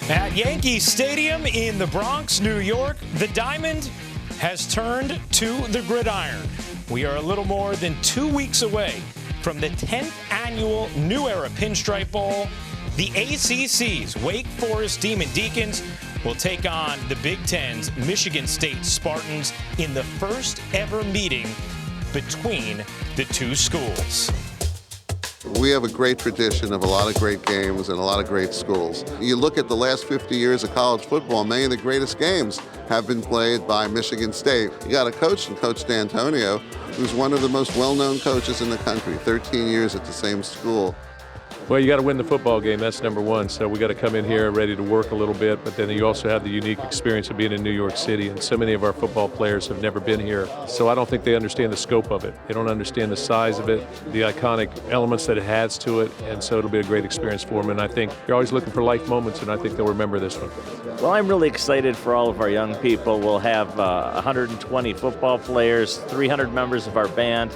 At Yankee Stadium in the Bronx, New York, the diamond has turned to the gridiron. We are a little more than 2 weeks away from the 10th annual New Era Pinstripe Bowl. The ACC's Wake Forest Demon Deacons will take on the Big Ten's Michigan State Spartans in the first ever meeting between the two schools. We have a great tradition of a lot of great games and a lot of great schools. You look at the last 50 years of college football, many of the greatest games have been played by Michigan State. You got a coach in Coach D'Antonio, who's one of the most well-known coaches in the country, 13 years at the same school. Well, you got to win the football game. That's number one. So we got to come in here ready to work a little bit. But then you also have the unique experience of being in New York City. And so many of our football players have never been here. So I don't think they understand the scope of it. They don't understand the size of it, the iconic elements that it adds to it. And so it'll be a great experience for them. And I think you're always looking for life moments, and I think they'll remember this one. Well, I'm really excited for all of our young people. We'll have 120 football players, 300 members of our band.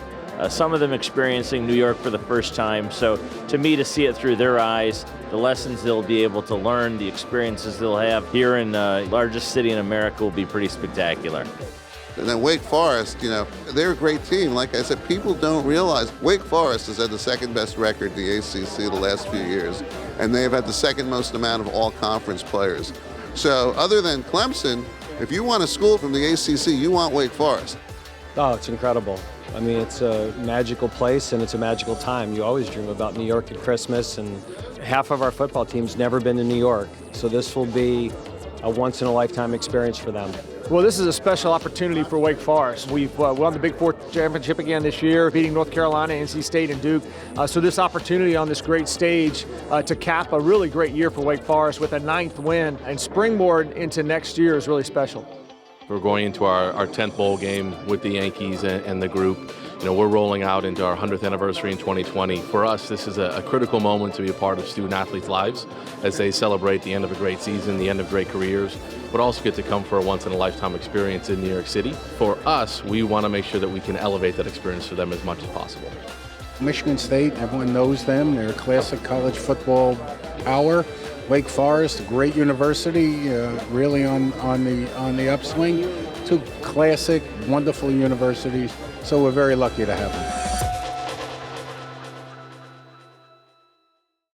Some of them experiencing New York for the first time. So to me, to see it through their eyes, the lessons they'll be able to learn, the experiences they'll have here in the largest city in America will be pretty spectacular. And then Wake Forest, they're a great team. Like I said, people don't realize Wake Forest has had the second best record in the ACC the last few years, and they've had the second most amount of all conference players. So other than Clemson, if you want a school from the ACC, you want Wake Forest. Oh, it's incredible. I mean, it's a magical place and it's a magical time. You always dream about New York at Christmas, and half of our football team's never been to New York. So this will be a once-in-a-lifetime experience for them. Well, this is a special opportunity for Wake Forest. We've won the Big Four championship again this year, beating North Carolina, NC State, and Duke. So this opportunity on this great stage to cap a really great year for Wake Forest with a 9th win and springboard into next year is really special. We're going into our 10th bowl game with the Yankees and the group. We're rolling out into our 100th anniversary in 2020. For us, this is a critical moment to be a part of student-athletes' lives as they celebrate the end of a great season, the end of great careers, but also get to come for a once-in-a-lifetime experience in New York City. For us, we want to make sure that we can elevate that experience for them as much as possible. Michigan State, everyone knows them. They're a classic college football power. Wake Forest, a great university, really on the upswing. Two classic, wonderful universities, so we're very lucky to have them.